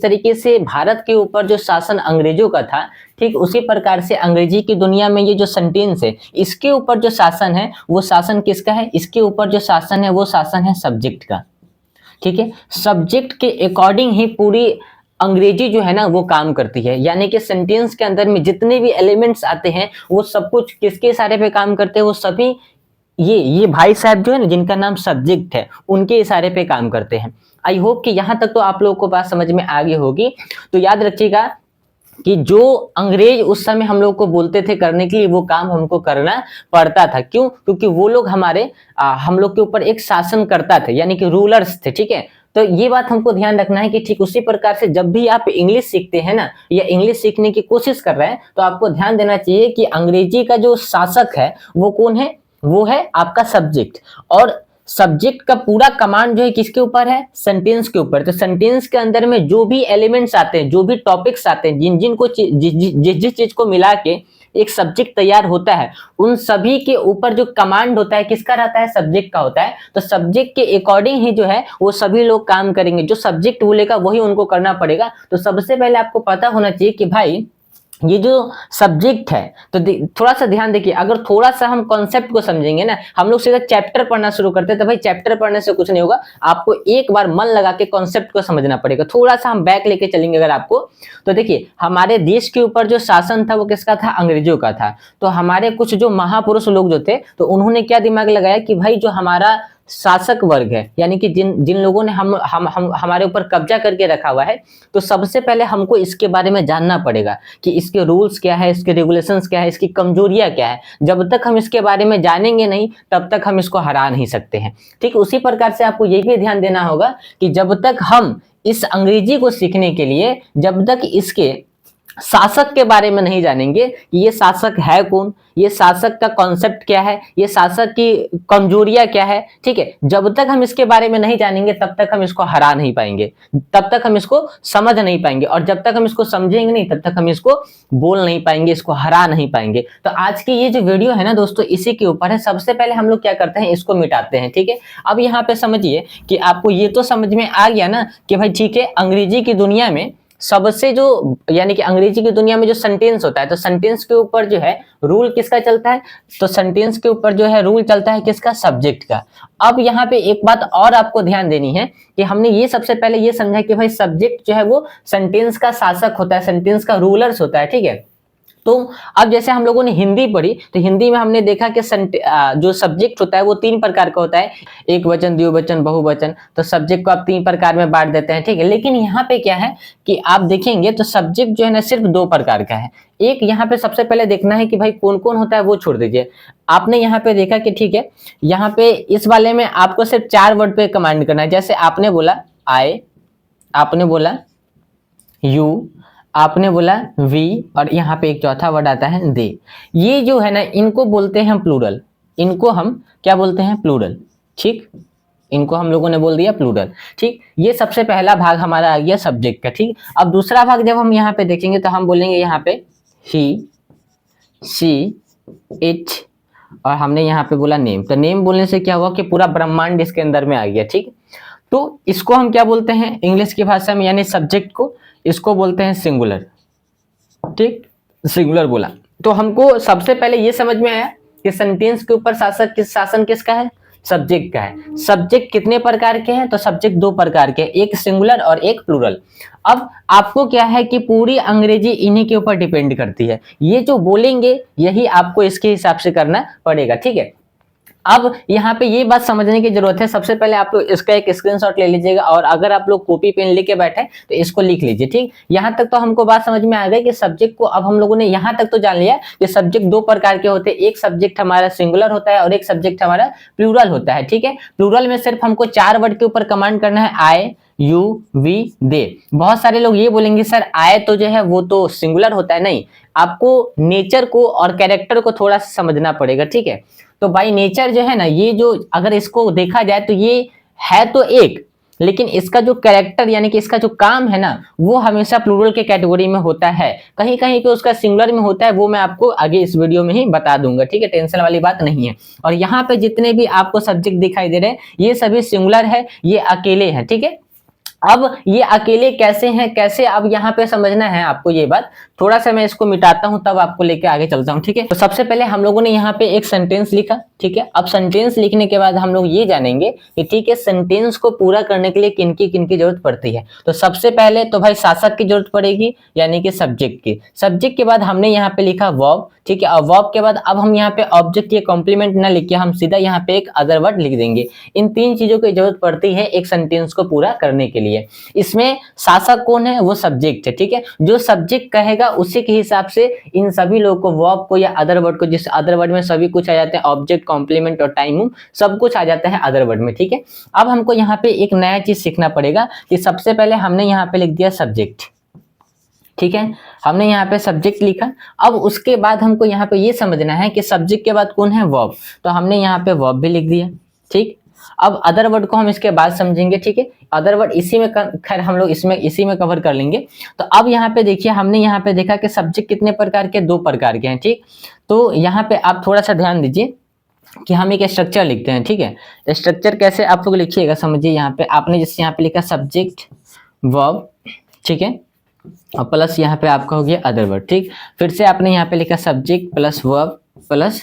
तरीके से भारत के ऊपर जो शासन अंग्रेजों का था, ठीक उसी प्रकार से अंग्रेजी की दुनिया में ये जो सेंटेंस है, इसके ऊपर जो शासन है वो शासन किसका है? इसके ऊपर जो शासन है वो शासन है सब्जेक्ट का। ठीक है, सब्जेक्ट के अकॉर्डिंग ही पूरी अंग्रेजी जो है ना वो काम करती है। यानी कि सेंटेंस के अंदर में जितने भी एलिमेंट्स आते हैं वो सब कुछ किसके इशारे पे काम करते हैं? वो सभी ये भाई साहब जो है ना, जिनका नाम सब्जेक्ट है, उनके इशारे पे काम करते हैं। आई होप कि यहाँ तक तो आप लोगों को बात समझ में आ गई होगी। तो याद रखिएगा कि जो अंग्रेज उस समय हम लोग को बोलते थे करने के लिए, वो काम हमको करना पड़ता था। क्यों? क्योंकि वो लोग हम लोग के ऊपर एक शासन करता थे, यानी कि रूलर्स थे। ठीक है, तो ये बात हमको ध्यान रखना है कि ठीक उसी प्रकार से जब भी आप इंग्लिश सीखते हैं ना, या इंग्लिश सीखने की कोशिश कर रहे हैं, तो आपको ध्यान देना चाहिए कि अंग्रेजी का जो शासक है वो कौन है? वो है आपका सब्जेक्ट। और सब्जेक्ट का पूरा कमांड जो है किसके ऊपर है? सेंटेंस के ऊपर। तो सेंटेंस के अंदर में जो भी एलिमेंट्स आते हैं, जो भी टॉपिक्स आते हैं, जिनको जिस चीज को मिला के एक सब्जेक्ट तैयार होता है, उन सभी के ऊपर जो कमांड होता है किसका रहता है? सब्जेक्ट का होता है। तो सब्जेक्ट के अकॉर्डिंग ही जो है वो सभी लोग काम करेंगे। जो सब्जेक्ट बोलेगा वही उनको करना पड़ेगा। तो सबसे पहले आपको पता होना चाहिए कि भाई ये जो सब्जेक्ट है, तो थोड़ा सा ध्यान देखिए। अगर थोड़ा सा हम कॉन्सेप्ट को समझेंगे ना, हम लोग सीधा चैप्टर पढ़ना शुरू करते हैं, तो भाई चैप्टर पढ़ने से कुछ नहीं होगा। आपको एक बार मन लगा के कॉन्सेप्ट को समझना पड़ेगा। थोड़ा सा हम बैक लेके चलेंगे अगर आपको, तो देखिए हमारे देश के ऊपर जो शासन था वो किसका था? अंग्रेजों का था। तो हमारे कुछ जो महापुरुष लोग जो थे, तो उन्होंने क्या दिमाग लगाया कि भाई जो हमारा शासक वर्ग है, यानी कि जिन लोगों ने हमारे ऊपर कब्जा करके रखा हुआ है, तो सबसे पहले हमको इसके बारे में जानना पड़ेगा कि इसके रूल्स क्या है, इसके रेगुलेशंस क्या है, इसकी कमजोरियां क्या है। जब तक हम इसके बारे में जानेंगे नहीं, तब तक हम इसको हरा नहीं सकते हैं। ठीक उसी प्रकार से आपको ये भी ध्यान देना होगा कि जब तक हम इस अंग्रेजी को सीखने के लिए, जब तक इसके शासक के बारे में नहीं जानेंगे कि ये शासक है कौन, ये शासक का कॉन्सेप्ट क्या है, ये शासक की कमजोरियां क्या है, ठीक है, जब तक हम इसके बारे में नहीं जानेंगे तब तक हम इसको हरा नहीं पाएंगे, तब तक हम इसको समझ नहीं पाएंगे, और जब तक हम इसको समझेंगे नहीं तब तक हम इसको बोल नहीं पाएंगे, इसको हरा नहीं पाएंगे। तो आज की ये जो वीडियो है ना दोस्तों, इसी के ऊपर है। सबसे पहले हम लोग क्या करते हैं, इसको मिटाते हैं। ठीक है, अब यहाँ पे समझिए कि आपको ये तो समझ में आ गया ना कि भाई ठीक है, अंग्रेजी की दुनिया में सबसे जो, यानी कि अंग्रेजी की दुनिया में जो सेंटेंस होता है, तो सेंटेंस के ऊपर जो है रूल किसका चलता है? तो सेंटेंस के ऊपर जो है रूल चलता है किसका? सब्जेक्ट का। अब यहाँ पे एक बात और आपको ध्यान देनी है कि हमने ये सबसे पहले ये समझा कि भाई सब्जेक्ट जो है वो सेंटेंस का शासक होता है, सेंटेंस का रूलर्स होता है। ठीक है, तो अब जैसे हम लोगों ने हिंदी पढ़ी, तो हिंदी में हमने देखा कि जो सब्जेक्ट होता है वो 3 प्रकार का होता है, एक वचन, द्विवचन, बहुवचन। तो सब्जेक्ट को आप 3 प्रकार में बांट देते हैं। ठीक है, लेकिन यहाँ पे क्या है कि आप देखेंगे तो सब्जेक्ट जो है ना सिर्फ 2 प्रकार का है। एक यहाँ पे सबसे पहले देखना है कि भाई कौन कौन होता है वो छोड़ दीजिए। आपने यहाँ पे देखा कि ठीक है, यहाँ पे इस वाले में आपको सिर्फ 4 वर्ड पे कमांड करना है। जैसे आपने बोला आई, आपने बोला यू, आपने बोला वी, और यहाँ पे एक चौथा वर्ड आता है दे। ये जो है ना, इनको बोलते हैं प्लूरल। इनको हम क्या बोलते हैं? प्लूरल। ठीक, इनको हम लोगों ने बोल दिया प्लूरल। ठीक, ये सबसे पहला भाग हमारा आ गया सब्जेक्ट का। ठीक, अब दूसरा भाग जब हम यहाँ पे देखेंगे तो हम बोलेंगे यहाँ पे ही, शी, इट, और हमने यहाँ पे बोला नेम। तो नेम बोलने से क्या हुआ कि पूरा ब्रह्मांड इसके अंदर में आ गया। ठीक, तो इसको हम क्या बोलते हैं इंग्लिश की भाषा में, यानी सब्जेक्ट को, इसको बोलते हैं सिंगुलर। ठीक, सिंगुलर बोला तो हमको सबसे पहले ये समझ में आया कि सेंटेंस के ऊपर शासन किसका है? सब्जेक्ट का है। सब्जेक्ट कितने प्रकार के हैं? तो सब्जेक्ट 2 प्रकार के, एक सिंगुलर और एक प्लूरल। अब आपको क्या है कि पूरी अंग्रेजी इन्हीं के ऊपर डिपेंड करती है। ये जो बोलेंगे यही आपको इसके हिसाब से करना पड़ेगा। ठीक है, अब यहाँ पे ये बात समझने की जरूरत है। सबसे पहले आप लोग इसका एक स्क्रीनशॉट ले लीजिएगा, और अगर आप लोग कॉपी पेन लेके बैठे तो इसको लिख लीजिए। ठीक, यहाँ तक तो हमको बात समझ में आ गई कि सब्जेक्ट को, अब हम लोगों ने यहाँ तक तो जान लिया कि सब्जेक्ट 2 प्रकार के होते हैं। एक सब्जेक्ट हमारा सिंगुलर होता है और एक सब्जेक्ट हमारा प्लूरल होता है। ठीक है, प्लूरल में सिर्फ हमको 4 वर्ड के ऊपर कमांड करना है, आई, यू, वी, दे। बहुत सारे लोग ये बोलेंगे सर आय तो जो है वो तो सिंगुलर होता है। नहीं, आपको नेचर को और कैरेक्टर को थोड़ा सा समझना पड़ेगा। ठीक है, तो बाय नेचर जो है ना, ये जो अगर इसको देखा जाए तो ये है तो एक, लेकिन इसका जो कैरेक्टर यानी कि इसका जो काम है ना, वो हमेशा प्लूरल के कैटेगरी में होता है। कहीं कहीं पे उसका सिंगुलर में होता है, वो मैं आपको आगे इस वीडियो में ही बता दूंगा। ठीक है, टेंशन वाली बात नहीं है। और यहाँ पे जितने भी आपको सब्जेक्ट दिखाई दे रहे हैं ये सभी सिंगुलर है, ये अकेले हैं। ठीक है, अब ये अकेले कैसे हैं, कैसे, अब यहाँ पे समझना है आपको ये बात। थोड़ा सा मैं इसको मिटाता हूं तब आपको लेके आगे चलता हूं, ठीक है। तो सबसे पहले हम लोगों ने यहाँ पे एक सेंटेंस लिखा, ठीक है। अब सेंटेंस लिखने के बाद हम लोग ये जानेंगे कि ठीक है, सेंटेंस को पूरा करने के लिए किनकी किनकी जरूरत पड़ती है। तो सबसे पहले तो भाई शासक की जरूरत पड़ेगी, यानी कि सब्जेक्ट की। सब्जेक्ट के बाद हमने यहाँ पे लिखा वर्ब, ठीक है। और वर्ब के बाद अब हम यहाँ पे ऑब्जेक्ट या कॉम्प्लीमेंट ना लिख के हम सीधा यहाँ पे एक अदर वर्ड लिख देंगे। इन तीन चीजों की जरूरत पड़ती है एक सेंटेंस को पूरा करने के लिए। इसमें शासक कौन है, वो सब्जेक्ट है, ठीक है। जो सब्जेक्ट कहेगा उसी के हिसाब से इन सभी लोगों को, वर्ब को या अदर वर्ड को, जिस अदर वर्ड में सभी कुछ आ जाते हैं, ऑब्जेक्ट, कॉम्प्लीमेंट और टाइम, सब कुछ आ जाता है अदर वर्ड में, ठीक है। अब हमको यहाँ पे एक नया चीज सीखना पड़ेगा कि सबसे पहले हमने यहाँ पे लिख दिया सब्जेक्ट, ठीक है। हमने यहाँ पे सब्जेक्ट लिखा। अब उसके बाद हमको यहाँ पे ये समझना है कि सब्जेक्ट के बाद कौन है, वर्ब। तो हमने यहाँ पे वर्ब भी लिख दिया, ठीक। अब अदर वर्ड को हम इसके बाद समझेंगे, ठीक है। अदर वर्ड इसी में खैर हम लोग इसमें इसी में कवर कर लेंगे। तो अब यहाँ पे देखिए, हमने यहाँ पे देखा कि सब्जेक्ट कितने प्रकार के, 2 प्रकार के हैं, ठीक। तो यहाँ पे आप थोड़ा सा ध्यान दीजिए कि हम एक स्ट्रक्चर लिखते हैं, ठीक है। स्ट्रक्चर कैसे आप लोग लिखिएगा, समझिए। यहाँ पे आपने जैसे यहाँ पे लिखा सब्जेक्ट वर्ब, ठीक है, और प्लस यहाँ पे आपका हो गया अदर वर्ड, ठीक। फिर से आपने यहाँ पे लिखा subject plus verb plus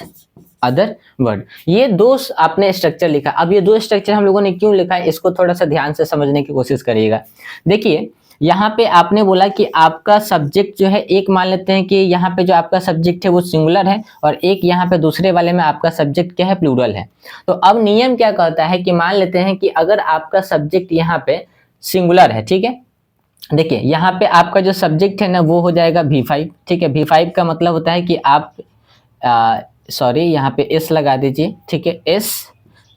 other word. ये 2 आपने स्ट्रक्चर लिखा। अब ये 2 स्ट्रक्चर हम लोगों ने क्यों लिखा है, इसको थोड़ा सा ध्यान से समझने की कोशिश करिएगा। देखिए, यहाँ पे आपने बोला कि आपका सब्जेक्ट जो है, एक मान लेते हैं कि यहाँ पे जो आपका सब्जेक्ट है वो सिंगुलर है, और एक यहाँ पे दूसरे वाले में आपका सब्जेक्ट क्या है, प्लूरल है। तो अब नियम क्या कहता है कि मान लेते हैं कि अगर आपका सब्जेक्ट यहाँ पे सिंगुलर है, ठीक है। देखिए, यहाँ पे आपका जो सब्जेक्ट है ना वो हो जाएगा V5, ठीक है। V5 का मतलब होता है कि आप सॉरी यहाँ पे एस लगा दीजिए, ठीक है, एस,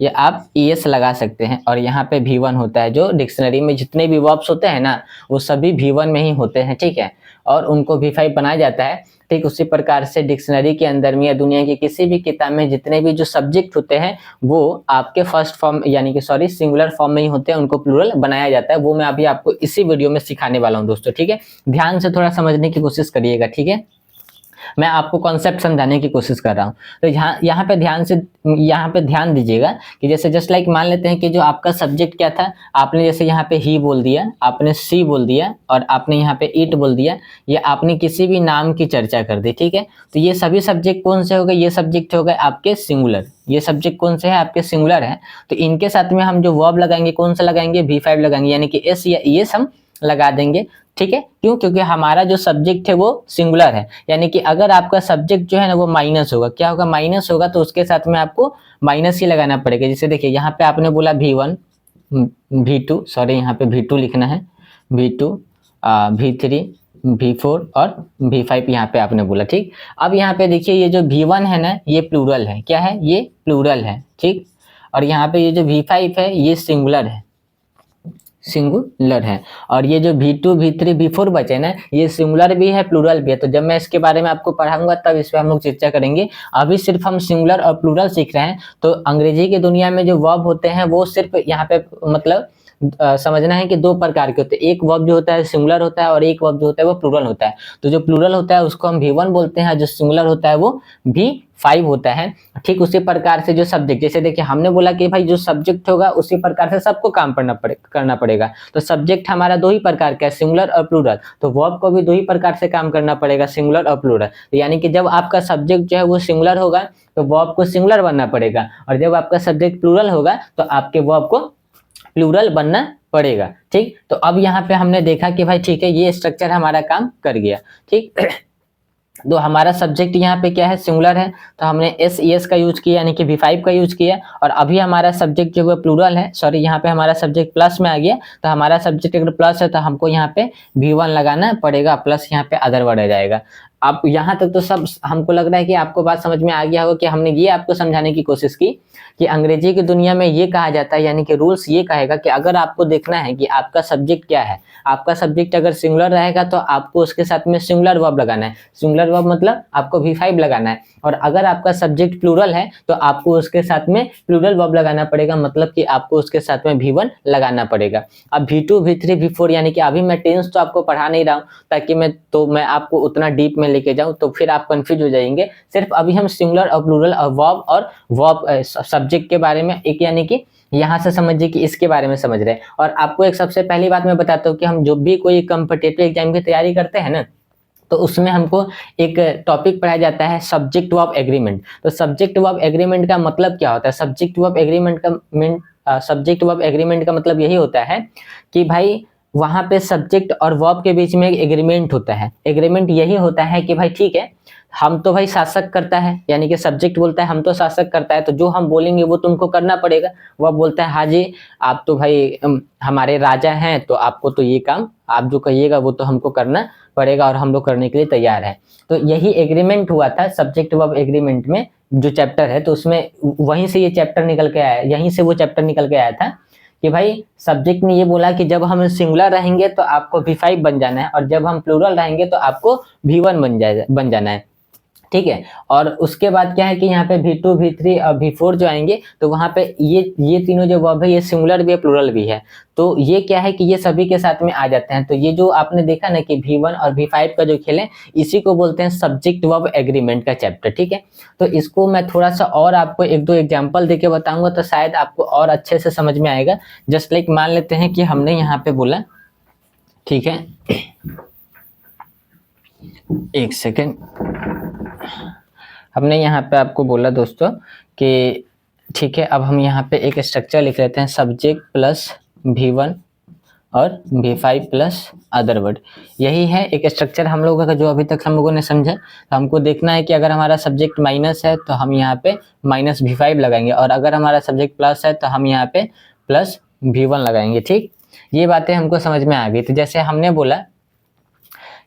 या आप ES लगा सकते हैं। और यहाँ पे V1 होता है, जो डिक्शनरी में जितने भी वर्ब्स होते हैं ना वो सभी V1 में ही होते हैं, ठीक है। और उनको V5 बनाया जाता है, ठीक। उसी प्रकार से डिक्शनरी के अंदर में या दुनिया की किसी भी किताब में जितने भी जो सब्जेक्ट होते हैं वो आपके फर्स्ट फॉर्म यानी कि सॉरी सिंगुलर फॉर्म में ही होते हैं, उनको प्लूरल बनाया जाता है। वो मैं अभी आपको इसी वीडियो में सिखाने वाला हूँ दोस्तों, ठीक है। ध्यान से थोड़ा समझने की कोशिश करिएगा, ठीक है। मैं आपको कॉन्सेप्ट समझाने की कोशिश कर रहा हूँ। तो यहाँ पे ध्यान दीजिएगा कि जैसे जस्ट लाइक मान लेते हैं कि जो आपका सब्जेक्ट क्या था, आपने जैसे यहाँ पे ही बोल दिया, आपने सी बोल दिया, और आपने यहाँ पे इट बोल दिया, या आपने किसी भी नाम की चर्चा कर दी, ठीक है। तो ये सभी सब्जेक्ट कौन से हो गए, ये सब्जेक्ट हो गए आपके सिंगुलर। ये सब्जेक्ट कौन से हैं, आपके सिंगुलर है। तो इनके साथ में हम जो वर्ब लगाएंगे, कौन सा लगाएंगे, V5 लगाएंगे, यानी कि एस या ES हम लगा देंगे, ठीक है। क्यों, क्योंकि हमारा जो सब्जेक्ट है वो सिंगुलर है। यानी कि अगर आपका सब्जेक्ट जो है ना वो माइनस होगा, क्या होगा, माइनस होगा, तो उसके साथ में आपको माइनस ही लगाना पड़ेगा। जैसे देखिए, यहाँ पे आपने बोला V1 V2, सॉरी यहाँ पे V2 लिखना है, V2 V3 V4 और V5 यहाँ पे आपने बोला, ठीक। अब यहाँ पे देखिए, ये जो V1 है ना ये प्लूरल है, क्या है, ये प्लूरल है, ठीक। और यहाँ पे ये जो V5 है ये सिंगुलर है, सिंगुलर है। और ये जो V2 V3 V4 बचे ना ये सिंगुलर भी है, प्लूरल भी है। तो जब मैं इसके बारे में आपको पढ़ाऊंगा तब इस पर हम लोग चर्चा करेंगे। अभी सिर्फ हम सिंगुलर और प्लूरल सीख रहे हैं। तो अंग्रेजी की दुनिया में जो वर्ब होते हैं वो सिर्फ यहाँ पे मतलब समझना है कि 2 प्रकार के होते हैं। एक वर्ब जो होता है सिंगुलर होता है, और एक वर्ब जो होता है वो प्लूरल होता है। तो जो प्लूरल होता है उसको हम V1 बोलते हैं, जो सिंगुलर होता है वो V5 होता है, ठीक। उसी प्रकार से जो सब्जेक्ट, जैसे देखिए हमने बोला कि भाई जो सब्जेक्ट होगा उसी प्रकार से सबको काम करना पड़ेगा। तो सब्जेक्ट हमारा 2 ही प्रकार का है, सिंगुलर और प्लूरल। तो वर्ब को भी 2 ही प्रकार से काम करना पड़ेगा, सिंगुलर और प्लूरल। तो यानी कि जब आपका सब्जेक्ट जो है वो सिंगुलर होगा तो वर्ब को सिंगुलर बनना पड़ेगा, और जब आपका सब्जेक्ट प्लूरल होगा तो आपके वर्ब को प्लूरल बनना पड़ेगा, ठीक। तो अब यहाँ पे हमने देखा कि भाई ठीक है, ये स्ट्रक्चर हमारा काम कर गया, ठीक। तो हमारा सब्जेक्ट यहाँ पे क्या है, सिंगुलर है, तो हमने SES का यूज किया, यानी कि V5 का यूज किया। और अभी हमारा सब्जेक्ट जो है प्लूरल है, सॉरी यहाँ पे हमारा सब्जेक्ट प्लस में आ गया। तो हमारा सब्जेक्ट अगर प्लस है तो हमको यहाँ पे V1 लगाना पड़ेगा, प्लस यहाँ पे अदर वर्ड आ जाएगा। आप यहाँ तक तो सब हमको लग रहा है कि आपको बात समझ में आ गया होगा कि हमने ये आपको समझाने की कोशिश की कि अंग्रेजी की दुनिया में ये कहा जाता है, यानी कि रूल्स ये कहेगा कि अगर आपको देखना है कि आपका सब्जेक्ट क्या है, आपका सब्जेक्ट अगर सिंगुलर रहेगा तो आपको उसके साथ में सिंगुलर वर्ब लगाना है। सिंगुलर वर्ब मतलब आपको V5 लगाना है। और अगर आपका सब्जेक्ट प्लूरल है तो आपको उसके साथ में प्लूरल वर्ब लगाना पड़ेगा, मतलब कि आपको उसके साथ में V1 लगाना पड़ेगा। अब V2 V3 V4 यानी कि अभी मैं टेंस तो आपको पढ़ा नहीं रहा हूँ ताकि मैं आपको उतना डीप में लेके जाऊं तो फिर आप कंफ्यूज हो जाएंगे। सिर्फ अभी हम सिंगुलर और प्लूरल और वर्ब सब्जेक्ट के बारे में, एक यानी कि यहाँ से समझिए कि इसके बारे में समझ रहे हैं। और आपको एक सबसे पहली बात मैं बताता हूँ कि हम जो भी कोई कॉम्पिटिटिव एग्जाम की तैयारी करते हैं ना, तो उसमें हमको एक टॉपिक पढ़ाया जाता है सब्जेक्ट ऑफ एग्रीमेंट। तो सब्जेक्ट ऑफ एग्रीमेंट का मतलब क्या होता है? सब्जेक्ट ऑफ एग्रीमेंट का मतलब यही होता है कि भाई वहां पे सब्जेक्ट और वर्ब के बीच में एक एग्रीमेंट होता है। एग्रीमेंट यही होता है कि भाई ठीक है, हम तो भाई शासक करता है, यानी कि सब्जेक्ट बोलता है हम तो शासक करता है, तो जो हम बोलेंगे वो तुमको करना पड़ेगा। वह बोलता है हाँ जी, आप तो भाई हमारे राजा हैं, तो आपको तो ये काम आप जो कहिएगा वो तो हमको करना पड़ेगा और हम लोग करने के लिए तैयार है। तो यही एग्रीमेंट हुआ था सब्जेक्ट वर्ब एग्रीमेंट में जो चैप्टर है, तो उसमें वहीं से ये चैप्टर निकल के आया, यहीं से वो चैप्टर निकल के आया था कि भाई सब्जेक्ट ने ये बोला कि जब हम सिंगुलर रहेंगे तो आपको V5 बन जाना है, और जब हम प्लूरल रहेंगे तो आपको V1 बन जाना है, ठीक है। और उसके बाद क्या है कि यहाँ पे V2, V3 और V4 जो आएंगे, तो वहाँ पे ये तीनों जो वर्ब है ये सिंगुलर भी है प्लूरल भी है, तो ये क्या है कि ये सभी के साथ में आ जाते हैं। तो ये जो आपने देखा ना कि V1 और V5 का जो खेल है, इसी को बोलते हैं सब्जेक्ट वर्ब एग्रीमेंट का चैप्टर, ठीक है। तो इसको मैं थोड़ा सा और आपको एक दो एग्जाम्पल देके बताऊंगा, तो शायद आपको और अच्छे से समझ में आएगा। जस्ट लाइक मान लेते हैं कि हमने यहाँ पे बोला, ठीक है, एक सेकेंड, हमने यहाँ पे आपको बोला दोस्तों कि ठीक है, अब हम यहाँ पे एक स्ट्रक्चर लिख लेते हैं सब्जेक्ट प्लस V1 और V5 प्लस अदर वर्ड। यही है एक स्ट्रक्चर हम लोगों का जो अभी तक हम लोगों ने समझा। तो हमको देखना है कि अगर हमारा सब्जेक्ट माइनस है तो हम यहाँ पे माइनस V5 लगाएंगे, और अगर हमारा सब्जेक्ट प्लस है तो हम यहाँ पे प्लस V1 लगाएंगे, ठीक। ये बातें हमको समझ में आ गई। तो जैसे हमने बोला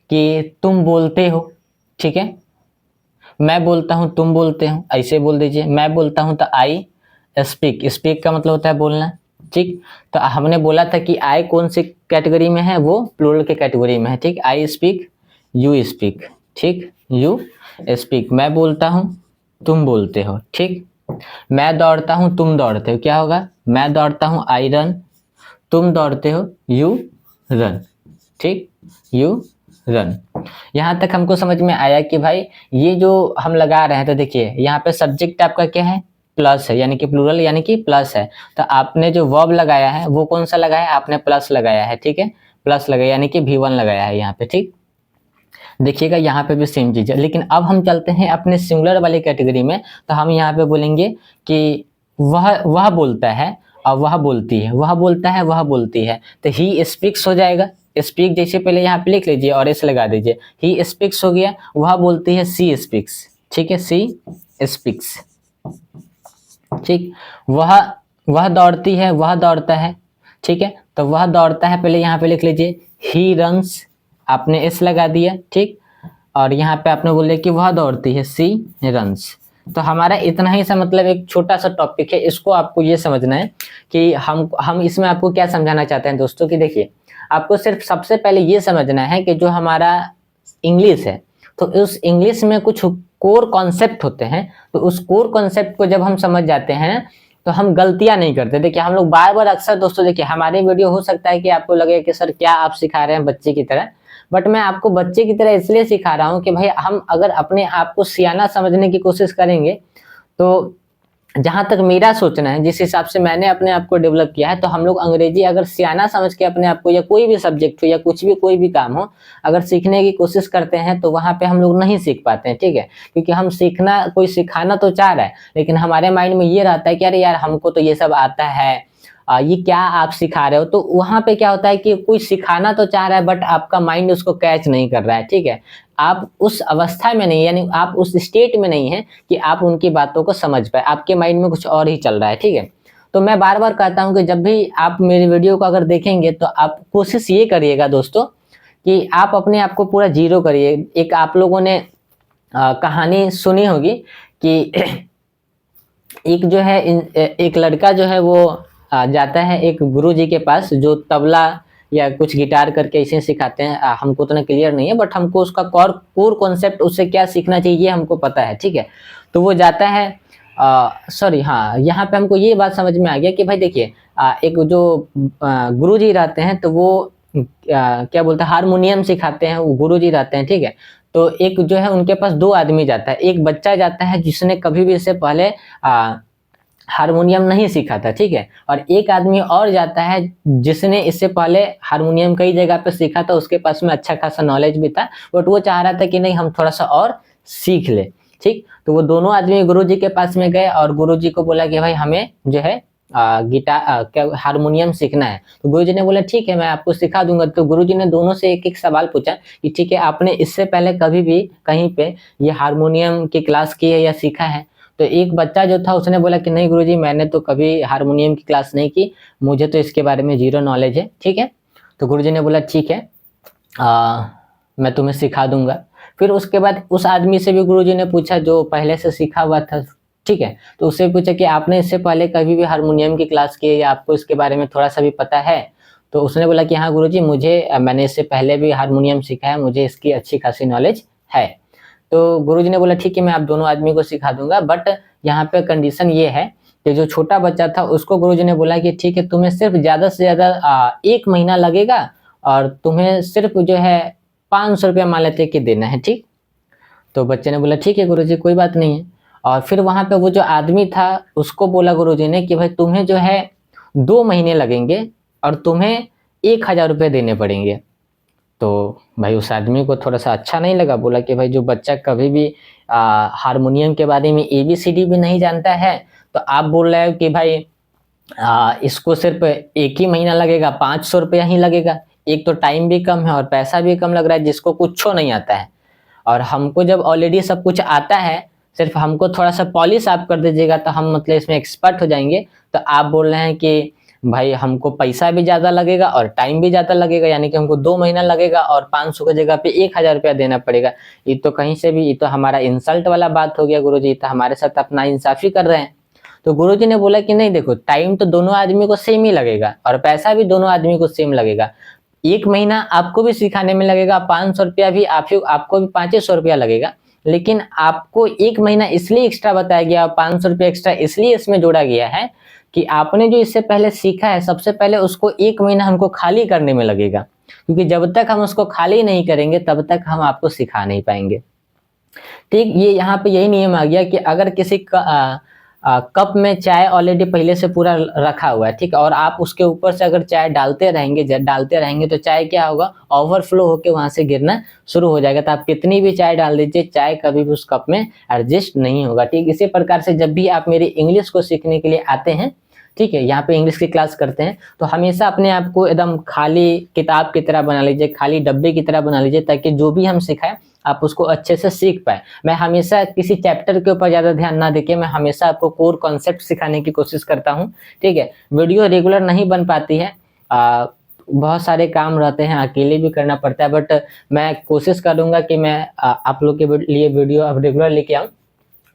कि तुम बोलते हो, ठीक है, मैं बोलता हूं तुम बोलते हो, ऐसे बोल दीजिए। मैं बोलता हूं तो आई स्पीक, स्पीक का मतलब होता है बोलना, ठीक। तो हमने बोला था कि आई कौन सी कैटेगरी में है, वो प्लूरल के कैटेगरी में है, ठीक। आई स्पीक, यू स्पीक, ठीक, यू स्पीक। मैं बोलता हूं तुम बोलते हो, ठीक। मैं दौड़ता हूं तुम दौड़ते हो, क्या होगा? मैं दौड़ता हूं आई रन, तुम दौड़ते हो यू रन, ठीक, यू रन। यहाँ तक हमको समझ में आया कि भाई ये जो हम लगा रहे हैं, तो देखिए यहाँ पे सब्जेक्ट आपका क्या है? प्लस है, यानी कि प्लूरल यानी कि प्लस है। तो आपने जो वर्ब लगाया है वो कौन सा लगाया है? आपने प्लस लगाया है, ठीक है, प्लस लगाया यानी कि V1 लगाया है यहाँ पे, ठीक। देखिएगा यहाँ पे भी सेम चीज है। लेकिन अब हम चलते हैं अपने सिंगुलर वाली कैटेगरी में, तो हम यहाँ पे बोलेंगे कि वह बोलता है और वह बोलती है, वह बोलता है वह बोलती है, तो ही स्पीक्स हो जाएगा। स्पीक जैसे पहले यहाँ पे लिख लीजिए और एस लगा दीजिए, ही स्पीक्स हो गया। वह बोलती है सी स्पीक्स, ठीक है, सी स्पीक्स, ठीक। वह दौड़ती है वह दौड़ता है, ठीक है। तो वह दौड़ता है पहले यहाँ पे लिख लीजिए, ही रन्स, आपने एस लगा दिया, ठीक। और यहाँ पे आपने बोले कि वह दौड़ती है, सी रन्स। तो हमारा इतना ही सा मतलब एक छोटा सा टॉपिक है, इसको आपको ये समझना है कि हम इसमें आपको क्या समझाना चाहते हैं दोस्तों, कि देखिए आपको सिर्फ सबसे पहले ये समझना है कि जो हमारा इंग्लिश है, तो उस इंग्लिश में कुछ कोर कॉन्सेप्ट होते हैं। तो उस कोर कॉन्सेप्ट को जब हम समझ जाते हैं तो हम गलतियां नहीं करते। देखिए हम लोग बार बार अक्सर दोस्तों, देखिए हमारे वीडियो हो सकता है कि आपको लगे कि सर क्या आप सिखा रहे हैं बच्चे की तरह, बट मैं आपको बच्चे की तरह इसलिए सिखा रहा हूँ कि भाई हम अगर अपने आप को सियाना समझने की कोशिश करेंगे, तो जहां तक मेरा सोचना है, जिस हिसाब से मैंने अपने आप को डेवलप किया है, तो हम लोग अंग्रेजी अगर सियाना समझ के अपने आप को, या कोई भी सब्जेक्ट हो या कुछ भी कोई भी काम हो, अगर सीखने की कोशिश करते हैं तो वहां पे हम लोग नहीं सीख पाते हैं, ठीक है। क्योंकि हम सीखना, कोई सिखाना तो चाह रहा है, लेकिन हमारे माइंड में ये रहता है कि अरे यार हमको तो ये सब आता है, ये क्या आप सिखा रहे हो। तो वहां पे क्या होता है कि कोई सिखाना तो चाह रहा है बट आपका माइंड उसको कैच नहीं कर रहा है, ठीक है। आप उस अवस्था में नहीं, यानी आप उस स्टेट में नहीं है कि आप उनकी बातों को समझ पाए, आपके माइंड में कुछ और ही चल रहा है, ठीक है। तो मैं बार बार कहता हूं कि जब भी आप मेरी वीडियो को अगर देखेंगे तो आप कोशिश ये करिएगा दोस्तों कि आप अपने आप को पूरा जीरो करिए। एक आप लोगों ने कहानी सुनी होगी कि एक जो है एक लड़का जो है वो जाता है एक गुरुजी के पास जो तबला या कुछ गिटार करके ऐसे सिखाते हैं। हमको उतना क्लियर नहीं है, बट हमको उसका कोर कॉन्सेप्ट उससे क्या सीखना चाहिए ये हमको पता है, ठीक है। तो वो जाता है, सॉरी हाँ, यहाँ पे हमको ये बात समझ में आ गया कि भाई देखिए एक जो गुरुजी रहते हैं तो वो क्या बोलते हैं, हारमोनियम सिखाते हैं, वो गुरुजी रहते हैं, ठीक है। तो एक जो है उनके पास दो आदमी जाता है, एक बच्चा जाता है जिसने कभी भी इससे पहले हारमोनियम नहीं सीखा था, ठीक है। और एक आदमी और जाता है जिसने इससे पहले हारमोनियम कई जगह पे सीखा था, उसके पास में अच्छा खासा नॉलेज भी था, बट वो चाह रहा था कि नहीं हम थोड़ा सा और सीख ले, ठीक। तो वो दोनों आदमी गुरुजी के पास में गए और गुरुजी को बोला कि भाई हमें जो है गिटार क्या हारमोनियम सीखना है। तो गुरुजी ने बोला ठीक है मैं आपको सिखा दूंगा। तो गुरुजी ने दोनों से एक एक सवाल पूछा कि ठीक है आपने इससे पहले कभी भी कहीं पे ये हारमोनियम की क्लास की है या सीखा है। तो एक बच्चा जो था उसने बोला कि नहीं गुरुजी मैंने तो कभी हारमोनियम की क्लास नहीं की, मुझे तो इसके बारे में जीरो नॉलेज है, ठीक है। तो गुरुजी ने बोला ठीक है मैं तुम्हें सिखा दूंगा। फिर उसके बाद उस आदमी से भी गुरुजी ने पूछा जो पहले से सीखा हुआ था, ठीक है। तो उससे पूछा कि आपने इससे पहले कभी भी हारमोनियम की क्लास की है या आपको इसके बारे में थोड़ा सा भी पता है। तो उसने बोला कि हाँ गुरुजी मैंने इससे पहले भी हारमोनियम सीखा है, मुझे इसकी अच्छी खासी नॉलेज है। तो गुरुजी ने बोला ठीक है मैं आप दोनों आदमी को सिखा दूंगा, बट यहाँ पे कंडीशन ये है कि जो छोटा बच्चा था उसको गुरुजी ने बोला कि ठीक है तुम्हें सिर्फ ज्यादा से ज्यादा 1 महीना लगेगा और तुम्हें सिर्फ जो है 500 रुपया मान लेते कि देना है, ठीक। तो बच्चे ने बोला ठीक है गुरुजी कोई बात नहीं है। और फिर वहां पे वो जो आदमी था उसको बोला गुरुजी ने कि भाई तुम्हें जो है 2 महीने लगेंगे और तुम्हें 1,000 रुपये देने पड़ेंगे। तो भाई उस आदमी को थोड़ा सा अच्छा नहीं लगा, बोला कि भाई जो बच्चा कभी भी हारमोनियम के बारे में ABCD भी नहीं जानता है, तो आप बोल रहे हो कि भाई इसको सिर्फ 1 ही महीना लगेगा, 500 रुपया ही लगेगा। एक तो टाइम भी कम है और पैसा भी कम लग रहा है जिसको कुछ नहीं आता है। और हमको जब ऑलरेडी सब कुछ आता है, सिर्फ हमको थोड़ा सा पॉलिश आप कर दीजिएगा तो हम मतलब इसमें एक्सपर्ट हो जाएंगे। तो आप बोल रहे हैं कि भाई हमको पैसा भी ज़्यादा लगेगा और टाइम भी ज़्यादा लगेगा, यानी कि हमको 2 महीना लगेगा और 500 की जगह पे 1,000 रुपया देना पड़ेगा। ये तो कहीं से भी ये तो हमारा इंसल्ट वाला बात हो गया गुरुजी, तो हमारे साथ अपना इंसाफी कर रहे हैं। तो गुरुजी ने बोला कि नहीं देखो टाइम तो दोनों आदमी को सेम ही लगेगा और पैसा भी दोनों आदमी को सेम लगेगा। 1 महीना आपको भी सिखाने में लगेगा, 500 रुपया भी आपको भी 500 रुपया लगेगा, लेकिन आपको 1 महीना इसलिए एक्स्ट्रा बताया गया और 500 रुपया एक्स्ट्रा इसलिए इसमें जोड़ा गया है कि आपने जो इससे पहले सीखा है सबसे पहले उसको 1 महीना हमको खाली करने में लगेगा, क्योंकि जब तक हम उसको खाली नहीं करेंगे तब तक हम आपको सिखा नहीं पाएंगे, ठीक। ये यहाँ पे यही नियम आ गया कि अगर किसी कप में चाय ऑलरेडी पहले से पूरा रखा हुआ है, ठीक है, और आप उसके ऊपर से अगर चाय डालते रहेंगे तो चाय क्या होगा ओवरफ्लो होके वहां से गिरना शुरू हो जाएगा। तो आप कितनी भी चाय डाल दीजिए चाय कभी भी उस कप में एडजस्ट नहीं होगा, ठीक। इसी प्रकार से जब भी आप मेरी इंग्लिश को सीखने के लिए आते हैं, ठीक है, यहाँ पे इंग्लिश की क्लास करते हैं, तो हमेशा अपने आप को एकदम खाली किताब की तरह बना लीजिए, खाली डब्बे की तरह बना लीजिए, ताकि जो भी हम सिखाएं आप उसको अच्छे से सीख पाए। मैं हमेशा किसी चैप्टर के ऊपर ज़्यादा ध्यान ना देके मैं हमेशा आपको कोर कॉन्सेप्ट सिखाने की कोशिश करता हूँ, ठीक है। वीडियो रेगुलर नहीं बन पाती है, बहुत सारे काम रहते हैं, अकेले भी करना पड़ता है, बट मैं कोशिश करूँगा कि मैं आप लोग के लिए वीडियो अब रेगुलर लेके आऊँ।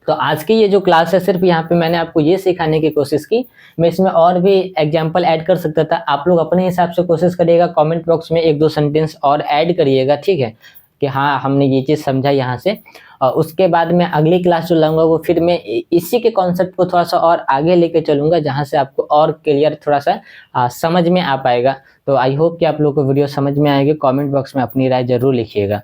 तो आज की ये जो क्लास है सिर्फ यहाँ पे मैंने आपको ये सिखाने की कोशिश की, मैं इसमें और भी एग्जाम्पल ऐड कर सकता था, आप लोग अपने हिसाब से कोशिश करिएगा, कमेंट बॉक्स में 1-2 सेंटेंस और ऐड करिएगा, ठीक है, कि हाँ हमने ये चीज़ समझा यहाँ से। और उसके बाद मैं अगली क्लास जो लाऊंगा वो फिर मैं इसी के कॉन्सेप्ट को थोड़ा सा और आगे लेके चलूँगा, जहाँ से आपको और क्लियर थोड़ा सा समझ में आ पाएगा। तो आई होप कि आप लोग को वीडियो समझ में आएगी। कमेंट बॉक्स में अपनी राय जरूर लिखिएगा।